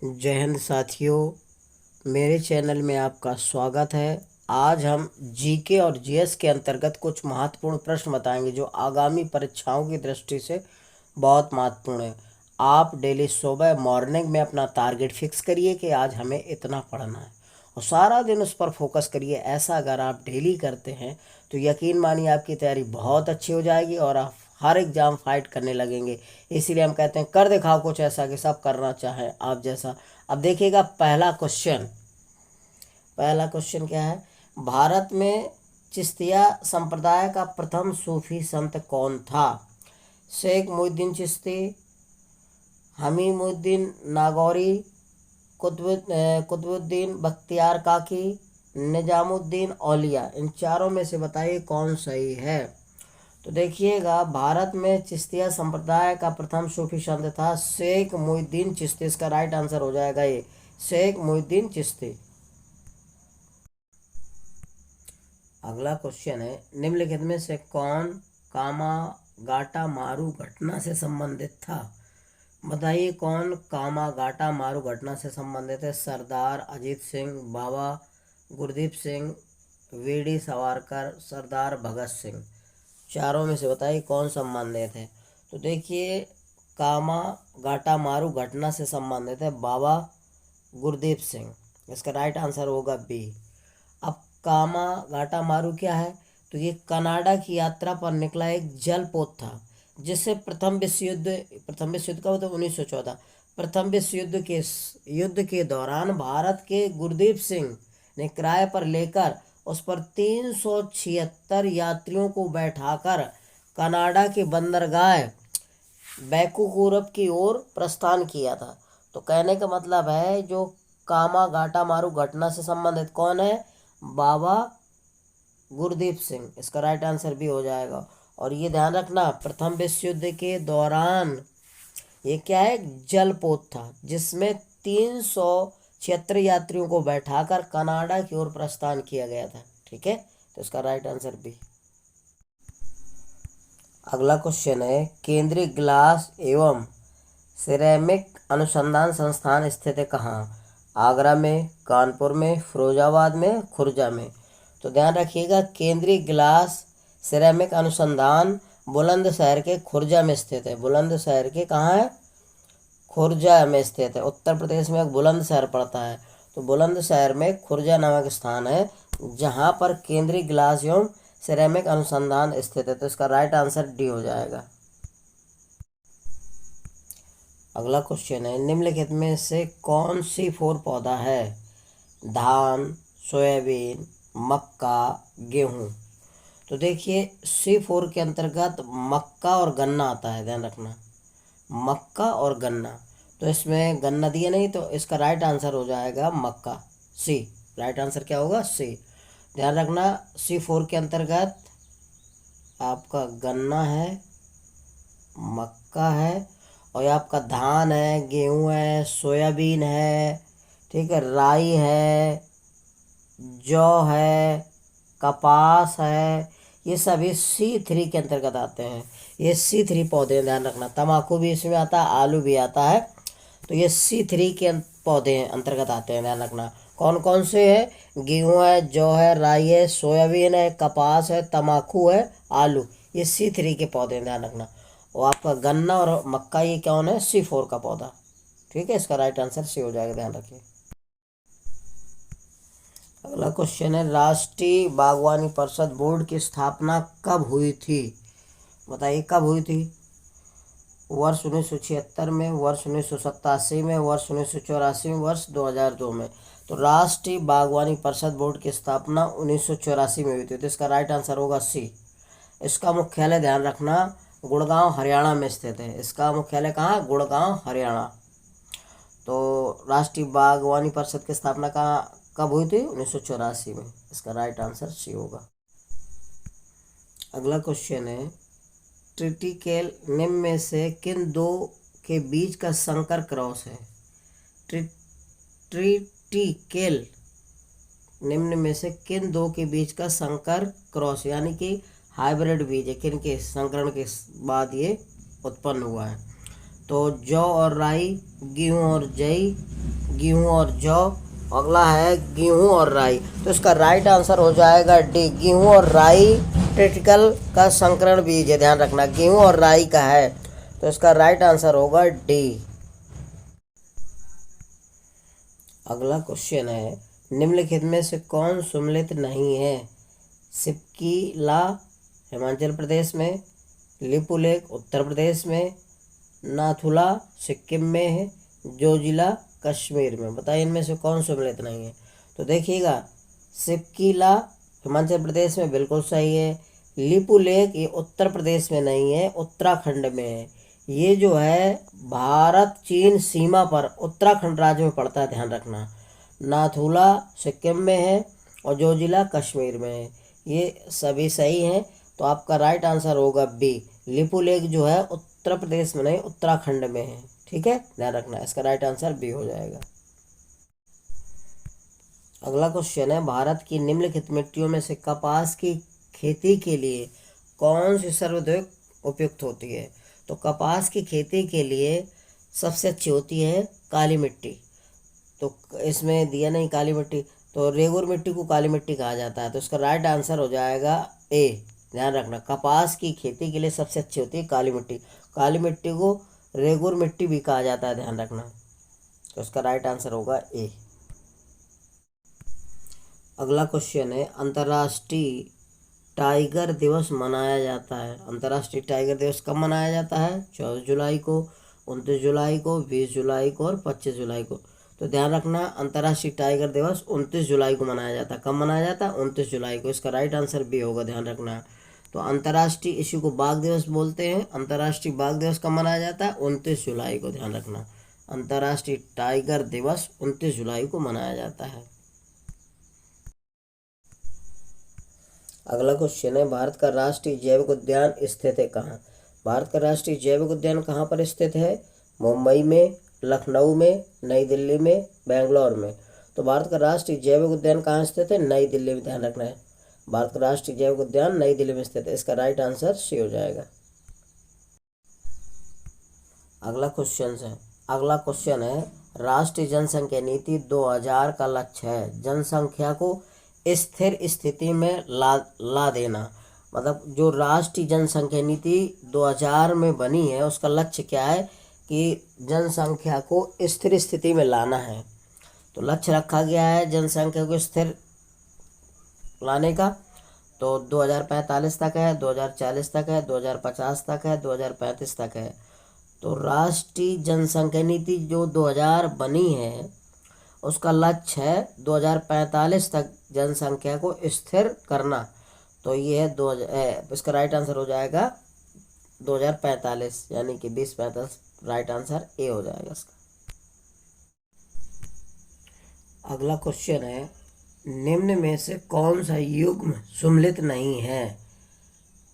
जय हिंद साथियों, मेरे चैनल में आपका स्वागत है। आज हम जीके और जीएस के अंतर्गत कुछ महत्वपूर्ण प्रश्न बताएंगे जो आगामी परीक्षाओं की दृष्टि से बहुत महत्वपूर्ण है। आप डेली सुबह मॉर्निंग में अपना टारगेट फिक्स करिए कि आज हमें इतना पढ़ना है और सारा दिन उस पर फोकस करिए। ऐसा अगर आप डेली करते हैं तो यकीन मानिए आपकी तैयारी बहुत अच्छी हो जाएगी और आप हर एग्जाम फाइट करने लगेंगे। इसीलिए हम कहते हैं कर दिखाओ कुछ ऐसा कि सब करना चाहें आप जैसा। अब देखिएगा पहला क्वेश्चन क्या है। भारत में चिश्तिया संप्रदाय का प्रथम सूफी संत कौन था? शेख मुहिद्दीन चिश्ती, हमीमुद्दीन नागौरी, कुतुबुद्दीन बख्तियार काकी, निजामुद्दीन औलिया। इन चारों में से बताइए कौन सही है। तो देखिएगा, भारत में चिश्तिया संप्रदाय का प्रथम सूफी संत था शेख मुहिद्दीन चिश्ती। इसका राइट आंसर हो जाएगा ये शेख मुहिद्दीन चिश्ती। अगला क्वेश्चन है, निम्नलिखित में से कौन कामा गाटा मारू घटना से संबंधित था? बताइए कौन कामा गाटा मारू घटना से संबंधित है? सरदार अजीत सिंह, बाबा गुरदीप सिंह, वीडी सावरकर, सरदार भगत सिंह। चारों में से बताइए कौन संबंधित है। तो देखिए, कामा गाटा मारू घटना से संबंधित है बाबा गुरदीप सिंह। इसका राइट आंसर होगा बी। अब कामा गाटा मारू क्या है? तो ये कनाडा की यात्रा पर निकला एक जलपोत था जिससे प्रथम विश्व युद्ध का, मतलब 1914, प्रथम विश्व युद्ध के दौरान भारत के गुरदीप सिंह ने किराए पर लेकर उस पर 376 यात्रियों को बैठाकर कनाडा के बंदरगाह वैंकूवर की ओर प्रस्थान किया था। तो कहने का मतलब है जो कामा गाटा मारू घटना से संबंधित कौन है? बाबा गुरदीप सिंह। इसका राइट आंसर भी हो जाएगा। और ये ध्यान रखना, प्रथम विश्व युद्ध के दौरान ये क्या है? जलपोत था जिसमें 376 यात्रियों को बैठाकर कनाडा की ओर प्रस्थान किया गया था। ठीक है, तो इसका राइट आंसर भी। अगला क्वेश्चन है, केंद्रीय ग्लास एवं सिरेमिक अनुसंधान संस्थान स्थित है कहाँ? आगरा में, कानपुर में, फिरोजाबाद में, खुर्जा में। तो ध्यान रखिएगा, केंद्रीय ग्लास सिरेमिक अनुसंधान बुलंदशहर के खुर्जा में स्थित है। बुलंदशहर के कहाँ है? खुर्जा में स्थित है। उत्तर प्रदेश में एक बुलंदशहर पड़ता है, तो बुलंदशहर में खुर्जा नामक स्थान है जहाँ पर केंद्रीय ग्लास एवं सिरेमिक अनुसंधान स्थित है। तो इसका राइट आंसर डी हो जाएगा। अगला क्वेश्चन है, निम्नलिखित में से कौन सी फोर पौधा है? धान, सोयाबीन, मक्का, गेहूं। तो देखिए, C4 के अंतर्गत मक्का और गन्ना आता है, ध्यान रखना, मक्का और गन्ना। तो इसमें गन्ना दिया नहीं, तो इसका राइट आंसर हो जाएगा मक्का, सी। राइट आंसर क्या होगा? सी। ध्यान रखना, C4 के अंतर्गत आपका गन्ना है, मक्का है, और ये आपका धान है, गेहूं है, सोयाबीन है, ठीक है, राई है, जौ है, कपास है। ये सभी C3 के अंतर्गत आते हैं। ये C3 पौधे, ध्यान रखना, तम्बाकू भी इसमें आता है, आलू भी आता है। तो ये C3 के पौधे अंतर्गत आते हैं, ध्यान रखना। कौन कौन से है? गेहूं है, जौ है, राई है, सोयाबीन है, कपास है, तम्बाकू है, आलू। ये C3 के पौधे हैं, ध्यान रखना। और आपका गन्ना और मक्का ये कौन है? C4 का पौधा। ठीक है, इसका राइट आंसर सी हो जाएगा, ध्यान रखिए। अगला क्वेश्चन है, राष्ट्रीय बागवानी परिषद बोर्ड की स्थापना कब हुई थी? बताइए कब हुई थी? वर्ष 1976 में, वर्ष 1987 में, वर्ष 1984 में, वर्ष 2002 में। तो राष्ट्रीय बागवानी परिषद बोर्ड की स्थापना 1984 में हुई थी। तो इसका राइट आंसर होगा सी। इसका मुख्यालय, ध्यान रखना, गुड़गांव हरियाणा में स्थित है। इसका मुख्यालय कहाँ? गुड़गांव हरियाणा। तो राष्ट्रीय बागवानी परिषद की स्थापना कब हुई थी? 1984 में। इसका राइट आंसर सी होगा। अगला क्वेश्चन है, ट्रिटिकेल निम्न में से किन दो के बीच का संकर क्रॉस है? ट्रिटिकेल निम्न में से किन दो के बीच का संकर क्रॉस, यानी कि हाइब्रिड बीज है, किन के संकरण के बाद ये उत्पन्न हुआ है? तो जौ और राई, गेहूं और जई, गेहूं और जौ। अगला है गेहूं और राई। तो इसका राइट आंसर हो जाएगा डी, गेहूं और राई ट्रिटिकल का संकरण बीज है, ध्यान रखना गेहूं और राई का है, तो इसका राइट आंसर होगा डी। अगला क्वेश्चन है, निम्नलिखित में से कौन सुमेलित नहीं है? सिपकीला हिमाचल प्रदेश में, लिपुलेख उत्तर प्रदेश में, नाथुला सिक्किम में है, जोजिला कश्मीर में। बताइए इनमें से कौन सुमेलित नहीं है? तो देखिएगा, सिपकीला हिमाचल प्रदेश में बिल्कुल सही है। लिपुलेख ये उत्तर प्रदेश में नहीं है, उत्तराखंड में है। ये जो है भारत चीन सीमा पर उत्तराखंड राज्य में पड़ता है, ध्यान रखना। नाथुला सिक्किम में है और जोजिला कश्मीर में है। ये सभी सही हैं, तो आपका राइट आंसर होगा बी, लिपुलेख जो है उत्तर प्रदेश में नहीं उत्तराखंड में है। ठीक है, ध्यान रखना, इसका राइट आंसर बी हो जाएगा। अगला क्वेश्चन है, भारत की निम्नलिखित मिट्टियों में से कपास की खेती के लिए कौन सी सर्वाधिक उपयुक्त होती है? तो कपास की खेती के लिए सबसे अच्छी होती है काली मिट्टी। तो इसमें दिया नहीं काली मिट्टी, तो रेगुर मिट्टी को काली मिट्टी कहा जाता है, तो इसका राइट आंसर हो जाएगा ए। ध्यान रखना, कपास की खेती के लिए सबसे अच्छी होती है काली मिट्टी। काली मिट्टी को रेगुर मिट्टी भी कहा जाता है, ध्यान रखना, तो इसका राइट आंसर होगा ए। अगला क्वेश्चन है, अंतर्राष्ट्रीय टाइगर दिवस मनाया जाता है। अंतर्राष्ट्रीय टाइगर दिवस कब मनाया जाता है? 14 जुलाई को, 29 जुलाई को, 20 जुलाई को और 25 जुलाई को। तो ध्यान रखना, अंतर्राष्ट्रीय टाइगर दिवस 29 जुलाई को मनाया जाता है। कब मनाया जाता है? 29 जुलाई को। इसका राइट आंसर बी होगा, ध्यान रखना। तो अंतर्राष्ट्रीय इसी को बाघ दिवस बोलते हैं। अंतर्राष्ट्रीय बाघ दिवस कब मनाया जाता है? 29 जुलाई को, ध्यान रखना। अंतर्राष्ट्रीय टाइगर दिवस 29 जुलाई को मनाया जाता है। अगला क्वेश्चन है, भारत का राष्ट्रीय जैविक उद्यान स्थित है कहाँ? भारत का राष्ट्रीय जैविक उद्यान कहाँ पर स्थित है? मुंबई में, लखनऊ में, नई दिल्ली में, बेंगलोर में। तो भारत का राष्ट्रीय जैविक उद्यान कहाँ स्थित है? नई दिल्ली में, ध्यान रखना है। भारत का राष्ट्रीय जैविक उद्यान नई दिल्ली में स्थित है। इसका राइट आंसर सी हो जाएगा। अगला क्वेश्चन है, राष्ट्रीय जनसंख्या नीति 2000 का लक्ष्य है जनसंख्या को स्थिर स्थिति में ला देना। मतलब जो राष्ट्रीय जनसंख्या नीति 2000 में बनी है, उसका लक्ष्य क्या है कि जनसंख्या को स्थिर स्थिति में लाना है। तो लक्ष्य रखा गया है जनसंख्या को स्थिर लाने का, तो 2045 तक है, 2040 तक है, 2050 तक है, 2035 तक है। तो राष्ट्रीय जनसंख्या नीति जो 2000 बनी है, उसका लक्ष्य है 2045 तक जनसंख्या को स्थिर करना। तो ये है इसका राइट आंसर हो जाएगा 2045, यानी कि 2045 राइट आंसर ए हो जाएगा इसका। अगला क्वेश्चन है, निम्न में से कौन सा युग्म सुमेलित नहीं है?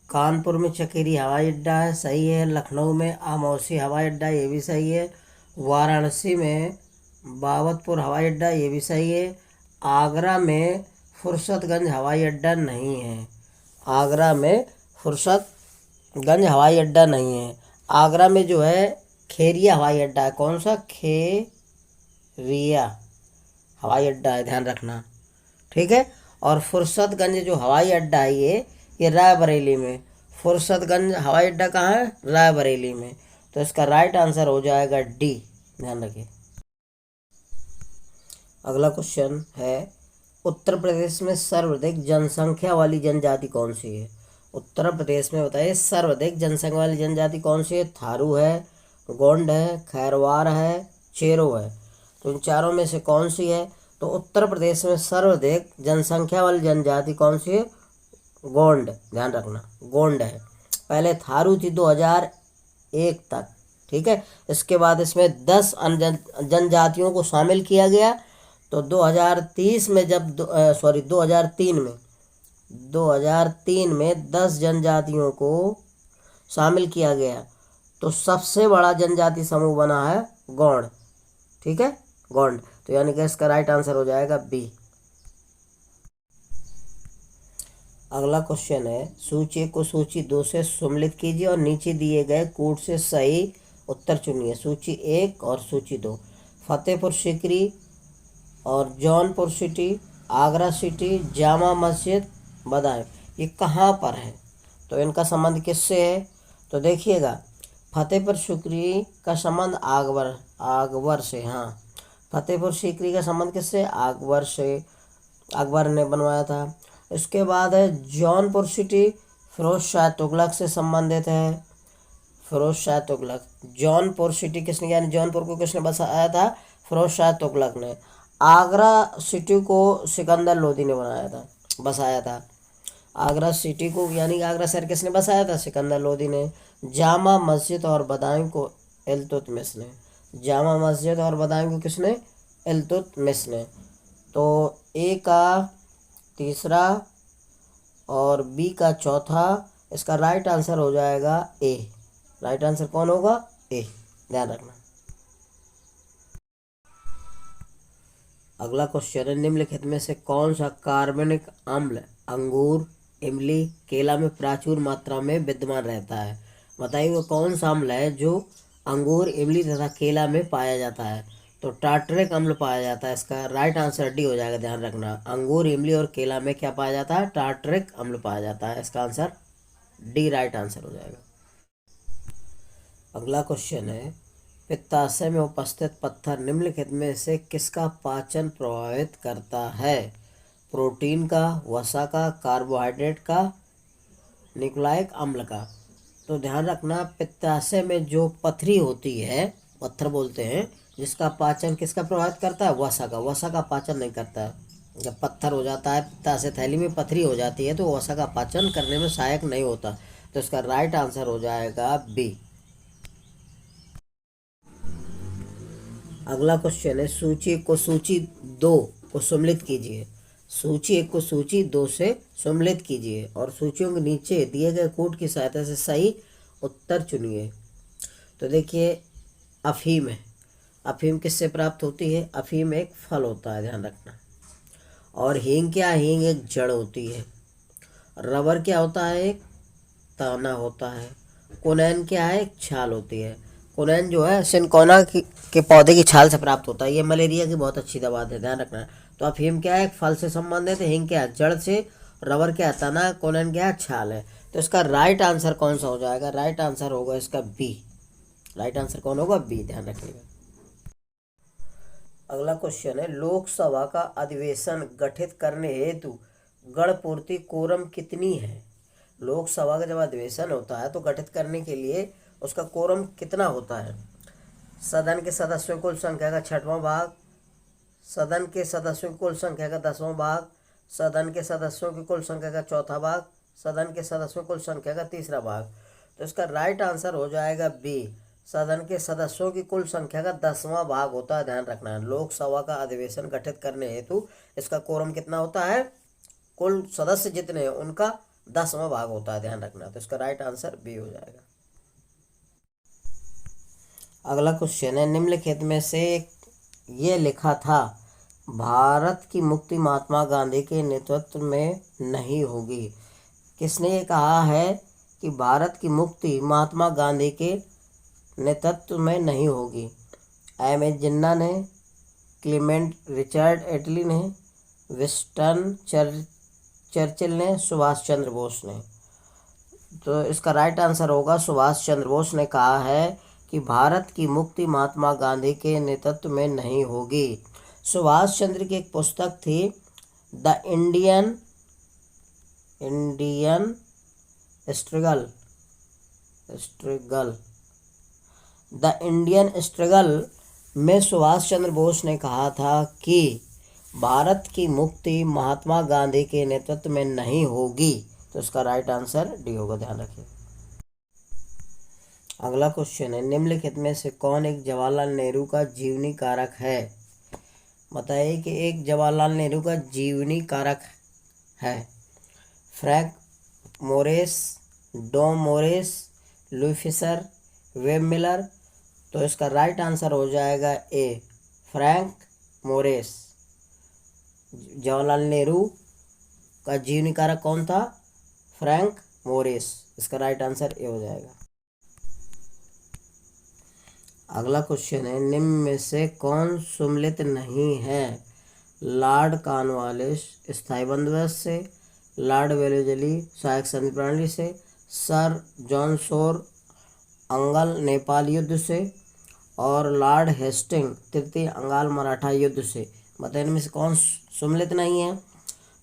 कानपुर में चकेरी हवाई अड्डा है, सही है। लखनऊ में आमौसी हवाई अड्डा, ये भी सही है। वाराणसी में बाबतपुर हवाई अड्डा, ये भी सही है। आगरा में फुर्सतगंज हवाई अड्डा नहीं है। आगरा में फुर्सतगंज हवाई अड्डा नहीं है। आगरा में जो है खेरिया हवाई अड्डा है। कौन सा? खेरिया हवाई अड्डा है, ध्यान रखना, ठीक है। और फुर्सतगंज जो हवाई अड्डा है ये रायबरेली में। फुर्सतगंज हवाई अड्डा कहाँ है? रायबरेली में। तो इसका राइट आंसर हो जाएगा डी, ध्यान रखिए। अगला क्वेश्चन है, उत्तर प्रदेश में सर्वाधिक जनसंख्या वाली जनजाति कौन सी है? उत्तर प्रदेश में बताइए सर्वाधिक जनसंख्या वाली जनजाति कौन सी है? थारू है, गोंड है, खैरवार है, चेरो है। तो इन चारों में से कौन सी है? तो उत्तर प्रदेश में सर्वाधिक जनसंख्या वाली जनजाति कौन सी है? गोंड, ध्यान रखना, गोंड है। पहले थारू थी 2001 तक, ठीक है। इसके बाद इसमें 10 अन्य जनजातियों को शामिल किया गया। तो 2003 में 10 जनजातियों को शामिल किया गया। तो सबसे बड़ा जनजाति समूह बना है गौंड, ठीक है, गौंड। तो यानी कि इसका राइट आंसर हो जाएगा बी। अगला क्वेश्चन है, सूची 1 को सूची 2 से सम्मिलित कीजिए और नीचे दिए गए कोड से सही उत्तर चुनिए। सूची 1 और सूची 2। फतेहपुर सीकरी और जौनपुर सिटी, आगरा सिटी, जामा मस्जिद, बदायूं, ये कहाँ पर है? तो इनका संबंध किससे है? तो देखिएगा, फतेहपुर सीकरी का संबंध अकबर से। हाँ, फतेहपुर सीकरी का संबंध किससे? अकबर से, अकबर ने बनवाया था। इसके बाद है जौनपुर सिटी, फिरोज शाह तुगलक से संबंधित है। फिरोज शाह तुगलक, जौनपुर सिटी किसने, यानी जौनपुर को किसने बसाया था? फिरोज शाह तुगलक ने। आगरा सिटी को सिकंदर लोदी ने बनाया था, बसाया था। आगरा सिटी को, यानी आगरा शहर किसने बसाया था? सिकंदर लोदी ने। जामा मस्जिद और बदायूं को इल्तुतमिश ने। जामा मस्जिद और बदायूं को किसने? इल्तुतमिश ने। तो ए का तीसरा और बी का चौथा, इसका राइट आंसर हो जाएगा ए। राइट आंसर कौन होगा? ए, ध्यान रखना। अगला क्वेश्चन है, निम्नलिखित में से कौन सा कार्बनिक अम्ल अंगूर, इमली, केला में प्रचुर मात्रा में विद्यमान रहता है? बताइए वो कौन सा अम्ल है जो अंगूर, इमली तथा केला में पाया जाता है? तो टार्टरिक अम्ल पाया जाता है। इसका राइट आंसर डी हो जाएगा, ध्यान रखना। अंगूर, इमली और केला में क्या पाया जाता है? टार्टरिक अम्ल पाया जाता है। इसका आंसर डी राइट आंसर हो जाएगा। अगला क्वेश्चन है, पित्ताशय में उपस्थित पत्थर निम्नलिखित में से किसका पाचन प्रभावित करता है? प्रोटीन का, वसा का, कार्बोहाइड्रेट का, न्यूक्लिक अम्ल का? तो ध्यान रखना, पित्ताशय में जो पथरी होती है, पत्थर बोलते हैं, जिसका पाचन किसका प्रभावित करता है? वसा का। वसा का पाचन नहीं करता है। जब पत्थर हो जाता है, पित्ताशय थैली में पथरी हो जाती है, तो वसा का पाचन करने में सहायक नहीं होता। तो इसका राइट आंसर हो जाएगा बी। अगला क्वेश्चन है, सूची 1 को सूची 2 को सम्मिलित कीजिए। सूची 1 को सूची 2 से सम्मिलित कीजिए और सूचियों के नीचे दिए गए कोड की सहायता से सही उत्तर चुनिए। तो देखिए, अफीम है। अफीम किससे प्राप्त होती है? अफीम एक फल होता है, ध्यान रखना। और हींग क्या? हींग एक जड़ होती है। रबर क्या होता है? एक ताना होता है। कोनैन क्या है? एक छाल होती है। कोनैन जो है सिनकोना के पौधे की छाल से प्राप्त होता है। ये मलेरिया की बहुत अच्छी दवा है, ध्यान रखना। तो अफीम क्या है? एक फल से संबंधित है। हींग क्या है? जड़ से। रबर क्या है? तना। कोनैन क्या है? छाल है। तो इसका राइट आंसर कौन सा हो जाएगा? राइट आंसर होगा इसका बी। राइट आंसर कौन होगा? बी, ध्यान रखिएगा। अगला क्वेश्चन है, लोकसभा का अधिवेशन गठित करने हेतु गणपूर्ति कोरम कितनी है? लोकसभा का जब अधिवेशन होता है तो गठित करने के लिए उसका कोरम कितना होता है? सदन के सदस्यों की कुल संख्या का 6वां भाग, सदन के सदस्यों की कुल संख्या का 10वां भाग, सदन के सदस्यों की कुल संख्या का 4था भाग, सदन के सदस्यों की कुल संख्या का 3रा भाग। तो इसका राइट आंसर हो जाएगा बी। सदन के सदस्यों की कुल संख्या का 10वां भाग होता है, ध्यान रखना है। लोकसभा का अधिवेशन गठित करने हेतु इसका कोरम कितना होता है? कुल सदस्य जितने हैं उनका 10वां भाग होता है, ध्यान रखना। तो इसका राइट आंसर बी हो जाएगा। अगला क्वेश्चन है, निम्नलिखित में से ये लिखा था, भारत की मुक्ति महात्मा गांधी के नेतृत्व में नहीं होगी। किसने ये कहा है कि भारत की मुक्ति महात्मा गांधी के नेतृत्व में नहीं होगी? एम ए जिन्ना ने, क्लीमेंट रिचर्ड एटली ने, विंस्टन चर्चिल ने, सुभाष चंद्र बोस ने? तो इसका राइट आंसर होगा सुभाष चंद्र बोस ने कहा है कि भारत की मुक्ति महात्मा गांधी के नेतृत्व में नहीं होगी। सुभाष चंद्र की एक पुस्तक थी, the Indian struggle the Indian struggle में सुभाष चंद्र बोस ने कहा था कि भारत की मुक्ति महात्मा गांधी के नेतृत्व में नहीं होगी। तो इसका राइट आंसर डी होगा, ध्यान रखिए। अगला क्वेश्चन है, निम्नलिखित में से कौन एक जवाहरलाल नेहरू का जीवनी कारक है? बताइए कि एक जवाहरलाल नेहरू का जीवनी कारक है। Frank Moraes, Dom Moraes, Louis Fischer, Webb Miller? तो इसका राइट आंसर हो जाएगा ए, फ्रैंक मोरेस। जवाहरलाल नेहरू का जीवनी कारक कौन था? फ्रैंक मोरेस। इसका राइट आंसर ए हो जाएगा। अगला क्वेश्चन है, निम्न में से कौन सुमेलित नहीं है? लॉर्ड कॉर्नवालिस स्थायी बंदोबस्त से, लॉर्ड वेलेजली सहायक संधि प्रणाली से, सर जॉन शोर अंगल नेपाल युद्ध से, और लॉर्ड हेस्टिंग तृतीय अंगाल मराठा युद्ध से। बताइए इनमें से कौन सुमेलित नहीं है?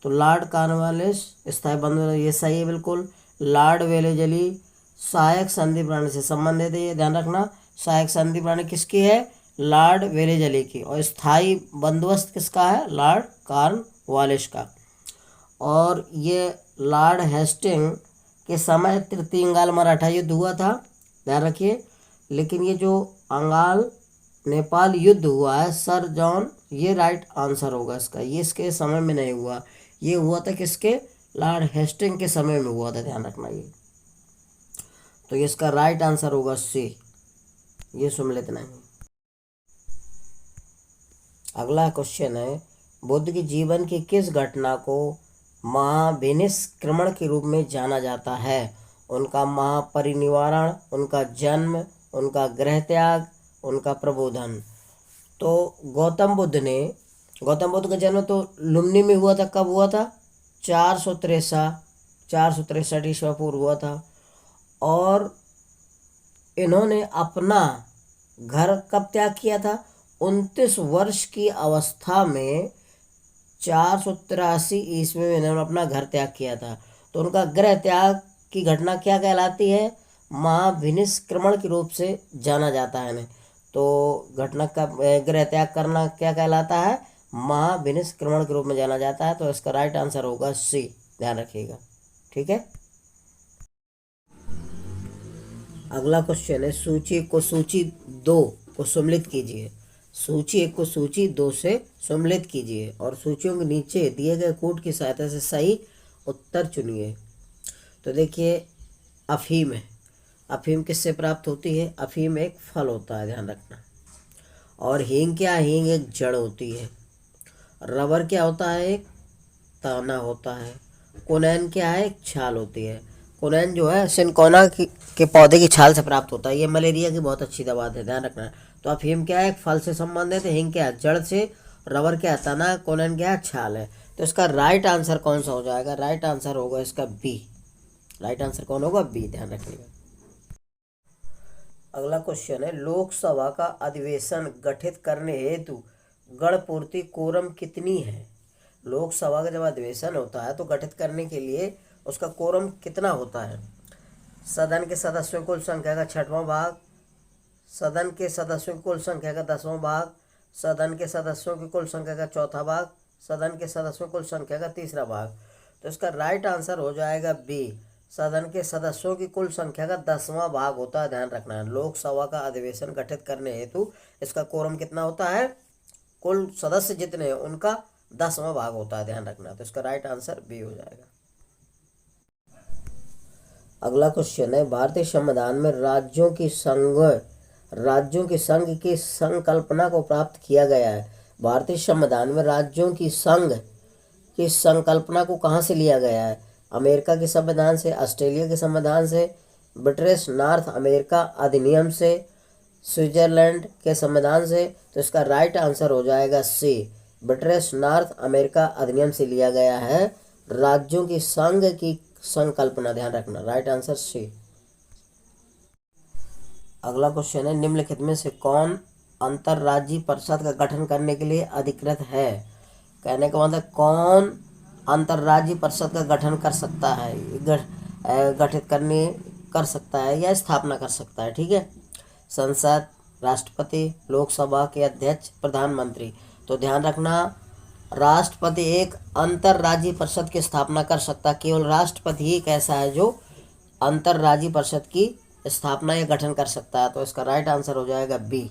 तो लॉर्ड कॉर्नवालिस स्थायी बंदोबस्त, ये सही है बिल्कुल। लॉर्ड वेलेजली सहायक संधि प्रणाली से संबंधित है, ये ध्यान रखना। सहायक संधि प्रणाली किसकी है? लॉर्ड वेलेजली की। और स्थायी बंदोबस्त किसका है? लॉर्ड कॉर्नवालिस का। और ये लॉर्ड हेस्टिंग के समय तृतीय अंगाल मराठा युद्ध हुआ था, ध्यान रखिए। लेकिन ये जो अंगाल नेपाल युद्ध हुआ है सर जॉन, ये राइट आंसर होगा इसका। ये इसके समय में नहीं हुआ, ये हुआ था किसके? लॉर्ड हेस्टिंग के समय में हुआ था, ध्यान रखना ये। तो ये इसका राइट आंसर होगा सी, ये सुमेलित नहीं। अगला क्वेश्चन है, बुद्ध के जीवन की किस घटना को महाविनिष्क्रमण के रूप में जाना जाता है? उनका महापरिनिर्वाण, उनका जन्म, उनका गृह त्याग, उनका प्रबोधन। तो गौतम बुद्ध का जन्म तो लुम्नी में हुआ था। कब हुआ था? 463 ईस्वी पूर्व हुआ था। और इन्होंने अपना घर कब त्याग किया था? 29 वर्ष की अवस्था में 483 ईस्वी में इन्होंने अपना घर त्याग किया था। तो उनका गृह त्याग की घटना क्या कहलाती है? महाविनिष्क्रमण के रूप से जाना जाता है इन्हें। तो घटना का गृह त्याग करना क्या कहलाता है? महाविनिष्क्रमण के रूप में जाना जाता है। तो इसका राइट आंसर होगा सी, ध्यान रखिएगा, ठीक है। अगला क्वेश्चन है, सूची 1 को सूची 2 को सम्मिलित कीजिए। सूची 1 को सूची 2 से सम्मिलित कीजिए और सूचियों के नीचे दिए गए कोड की सहायता से सही उत्तर चुनिए। तो देखिए, अफीम है। अफीम किससे प्राप्त होती है? अफीम एक फल होता है, ध्यान रखना। और हींग क्या? हींग एक जड़ होती है। रबर क्या होता है? एक तना होता है। कोनैन क्या है? एक छाल होती है। कोनैन जो है सिनकोना के पौधे की छाल से प्राप्त होता है। ये मलेरिया की बहुत अच्छी दवा है, ध्यान रखना। तो अफीम क्या है? एक फल से संबंधित है। हींग क्या है? जड़ से। रबर क्या है? तना। कोनैन क्या है? छाल है। तो इसका राइट आंसर कौन सा हो जाएगा? राइट आंसर होगा इसका बी। राइट आंसर कौन होगा? बी, ध्यान रखिएगा। अगला क्वेश्चन है, लोकसभा का अधिवेशन गठित करने हेतु गणपूर्ति कोरम कितनी है? लोकसभा का जब अधिवेशन होता है तो गठित करने के लिए उसका कोरम कितना होता है? सदन के सदस्यों की कुल संख्या का 6वां भाग, सदन के सदस्यों की कुल संख्या का 10वां भाग, सदन के सदस्यों की कुल संख्या का 4था भाग, सदन के सदस्यों की कुल संख्या का 3रा भाग। तो इसका राइट आंसर हो जाएगा बी, सदन के सदस्यों की कुल संख्या का 10वां भाग होता है, ध्यान रखना है। लोकसभा का अधिवेशन गठित करने हेतु इसका कोरम कितना होता है? कुल सदस्य जितने हैं उनका 10वां भाग होता है, ध्यान रखना। तो इसका राइट आंसर बी हो जाएगा। अगला क्वेश्चन है, भारतीय संविधान में राज्यों की संघ की संकल्पना को प्राप्त किया गया है। भारतीय संविधान में राज्यों की संघ की संकल्पना को कहाँ से लिया गया है? अमेरिका के संविधान से, ऑस्ट्रेलिया के संविधान से, ब्रिटिश नॉर्थ अमेरिका अधिनियम से, स्विट्जरलैंड के संविधान से। तो इसका राइट आंसर हो जाएगा सी, ब्रिटिश नॉर्थ अमेरिका अधिनियम से लिया गया है राज्यों की संघ की संकल्पना, ध्यान रखना। Right answer C. अगला क्वेश्चन है, निम्नलिखित में से कौन अंतर्राज्यीय परिषद का गठन करने के लिए अधिकृत है? कहने का मतलब कौन अंतर्राज्यीय परिषद का गठन कर सकता है, गठित कर सकता है या स्थापना कर सकता है, ठीक है। संसद, राष्ट्रपति, लोकसभा के अध्यक्ष, प्रधानमंत्री। तो ध्यान रखना, राष्ट्रपति एक अंतर्राज्यीय परिषद की स्थापना कर सकता है। केवल राष्ट्रपति ही एक ऐसा है जो अंतर्राज्यीय परिषद की स्थापना या गठन कर सकता है। तो इसका राइट आंसर हो जाएगा बी।